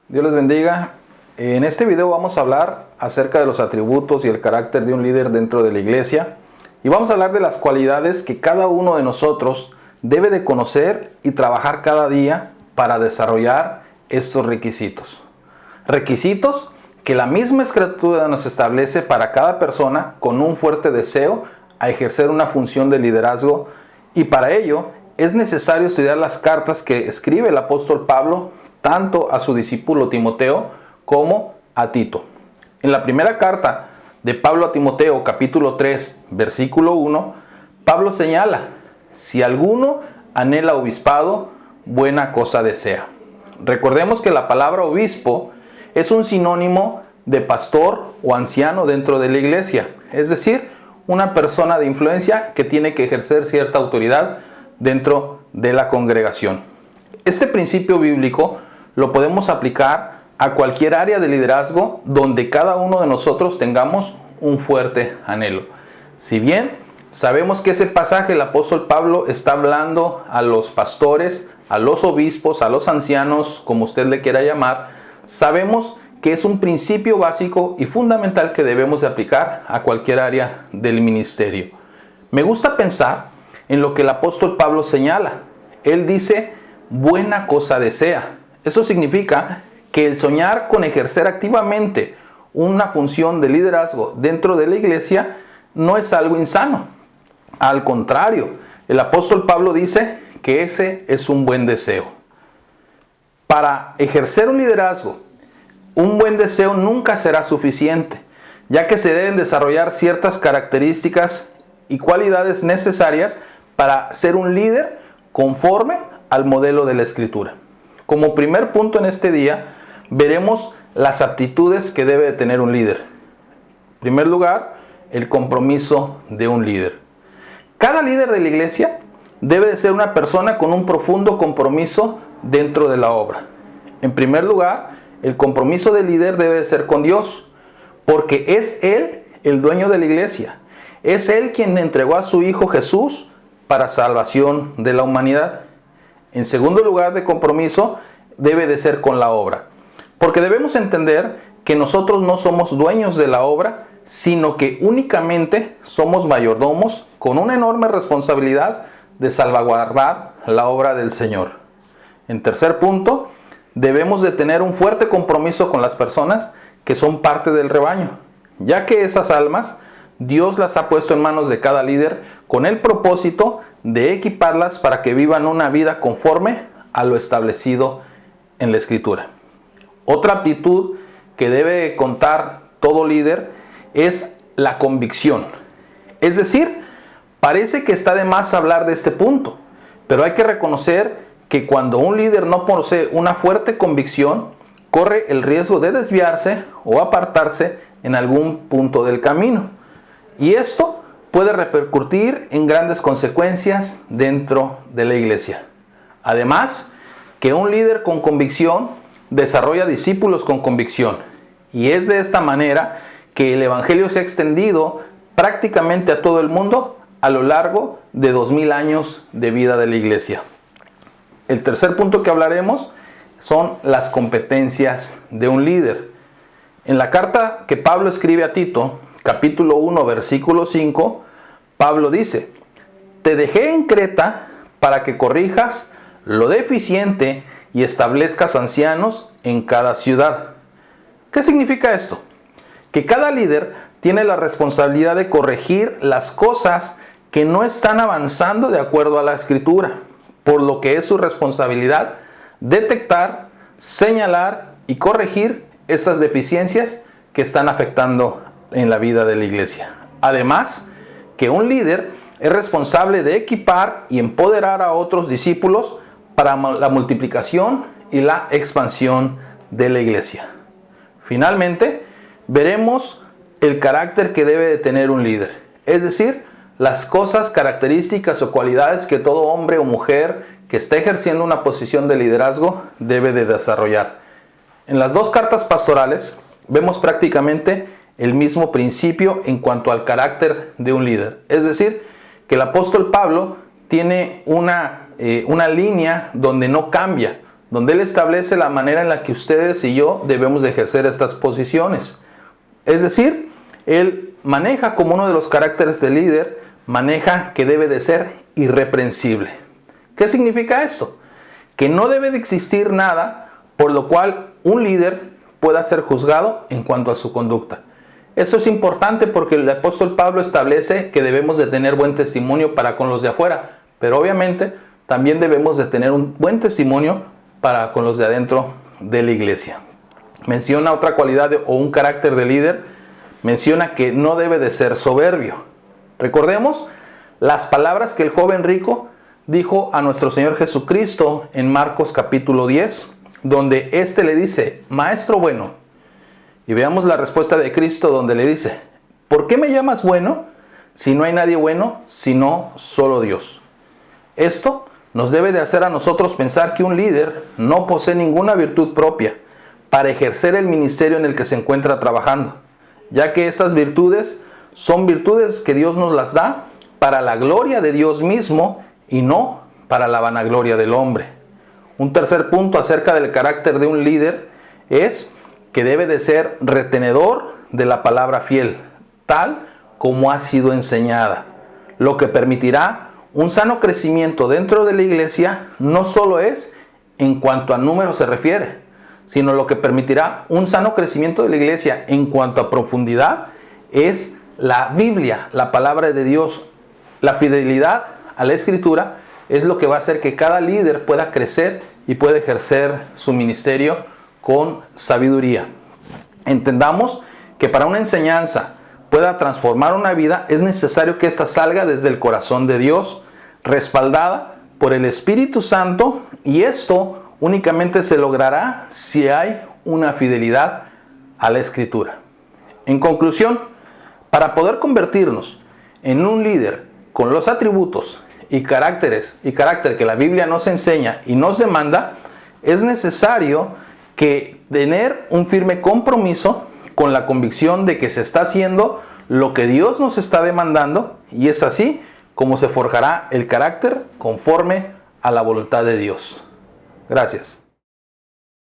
Dios les bendiga. En este video vamos a hablar acerca de los atributos y el carácter de un líder dentro de la iglesia. Y vamos a hablar de las cualidades que cada uno de nosotros debe de conocer y trabajar cada día para desarrollar estos requisitos. Requisitos que la misma Escritura nos establece para cada persona con un fuerte deseo a ejercer una función de liderazgo. Y para ello es necesario estudiar las cartas que escribe el apóstol Pablo tanto a su discípulo Timoteo como a Tito. En la primera carta de Pablo a Timoteo, capítulo 3, versículo 1, Pablo señala: si alguno anhela obispado, buena cosa desea. Recordemos que la palabra obispo es un sinónimo de pastor o anciano dentro de la iglesia, es decir, una persona de influencia que tiene que ejercer cierta autoridad dentro de la congregación. Este principio bíblico lo podemos aplicar a cualquier área de liderazgo donde cada uno de nosotros tengamos un fuerte anhelo. Si bien sabemos que ese pasaje el apóstol Pablo está hablando a los pastores, a los obispos, a los ancianos, como usted le quiera llamar, sabemos que es un principio básico y fundamental que debemos de aplicar a cualquier área del ministerio. Me gusta pensar en lo que el apóstol Pablo señala. Él dice: buena cosa desea. Eso significa que el soñar con ejercer activamente una función de liderazgo dentro de la iglesia no es algo insano. Al contrario, el apóstol Pablo dice que ese es un buen deseo. Para ejercer un liderazgo, un buen deseo nunca será suficiente, ya que se deben desarrollar ciertas características y cualidades necesarias para ser un líder conforme al modelo de la Escritura. Como primer punto en este día, veremos las aptitudes que debe de tener un líder. En primer lugar, el compromiso de un líder. Cada líder de la iglesia debe de ser una persona con un profundo compromiso dentro de la obra. En primer lugar, el compromiso del líder debe de ser con Dios, porque es Él el dueño de la iglesia. Es Él quien entregó a su Hijo Jesús para salvación de la humanidad. En segundo lugar de compromiso, debe de ser con la obra. Porque debemos entender que nosotros no somos dueños de la obra, sino que únicamente somos mayordomos con una enorme responsabilidad de salvaguardar la obra del Señor. En tercer punto, debemos de tener un fuerte compromiso con las personas que son parte del rebaño, ya que esas almas Dios las ha puesto en manos de cada líder con el propósito de equiparlas para que vivan una vida conforme a lo establecido en la Escritura. Otra aptitud que debe contar todo líder es la convicción. Es decir, parece que está de más hablar de este punto, pero hay que reconocer que cuando un líder no posee una fuerte convicción, corre el riesgo de desviarse o apartarse en algún punto del camino. Y esto puede repercutir en grandes consecuencias dentro de la iglesia. Además, que un líder con convicción desarrolla discípulos con convicción. Y es de esta manera que el evangelio se ha extendido prácticamente a todo el mundo a lo largo de 2000 años de vida de la iglesia. El tercer punto que hablaremos son las competencias de un líder. En la carta que Pablo escribe a Tito, capítulo 1, versículo 5, Pablo dice: te dejé en Creta para que corrijas lo deficiente y establezcas ancianos en cada ciudad. ¿Qué significa esto? Que cada líder tiene la responsabilidad de corregir las cosas que no están avanzando de acuerdo a la Escritura, por lo que es su responsabilidad detectar, señalar y corregir esas deficiencias que están afectando en la vida de la iglesia. Además, que un líder es responsable de equipar y empoderar a otros discípulos para la multiplicación y la expansión de la iglesia. Finalmente, veremos el carácter que debe de tener un líder, es decir, las cosas, características o cualidades que todo hombre o mujer que está ejerciendo una posición de liderazgo debe de desarrollar. En las dos cartas pastorales vemos prácticamente el mismo principio en cuanto al carácter de un líder. Es decir, que el apóstol Pablo tiene una línea donde no cambia, donde Él establece la manera en la que ustedes y yo debemos de ejercer estas posiciones. Es decir, Él maneja como uno de los caracteres del líder, maneja que debe de ser irreprensible. ¿Qué significa esto? Que no debe de existir nada por lo cual un líder pueda ser juzgado en cuanto a su conducta. Eso es importante porque el apóstol Pablo establece que debemos de tener buen testimonio para con los de afuera, pero obviamente también debemos de tener un buen testimonio para con los de adentro de la iglesia. Menciona otra cualidad o un carácter de líder, menciona que no debe de ser soberbio. Recordemos las palabras que el joven rico dijo a nuestro Señor Jesucristo en Marcos capítulo 10, donde éste le dice, Maestro bueno. Y veamos la respuesta de Cristo donde le dice, ¿por qué me llamas bueno si no hay nadie bueno sino solo Dios? Esto nos debe de hacer a nosotros pensar que un líder no posee ninguna virtud propia para ejercer el ministerio en el que se encuentra trabajando, ya que estas virtudes son virtudes que Dios nos las da para la gloria de Dios mismo y no para la vanagloria del hombre. Un tercer punto acerca del carácter de un líder es que debe de ser retenedor de la palabra fiel, tal como ha sido enseñada, lo que permitirá un sano crecimiento dentro de la iglesia. No solo es en cuanto a número se refiere, sino lo que permitirá un sano crecimiento de la iglesia en cuanto a profundidad es la Biblia, la palabra de Dios. La fidelidad a la Escritura es lo que va a hacer que cada líder pueda crecer y pueda ejercer su ministerio con sabiduría. Entendamos que para una enseñanza pueda transformar una vida es necesario que ésta salga desde el corazón de Dios, respaldada por el Espíritu Santo, y esto únicamente se logrará si hay una fidelidad a la Escritura. En conclusión, para poder convertirnos en un líder con los atributos y carácter que la Biblia nos enseña y nos demanda, es necesario que tener un firme compromiso con la convicción de que se está haciendo lo que Dios nos está demandando, y es así como se forjará el carácter conforme a la voluntad de Dios. Gracias.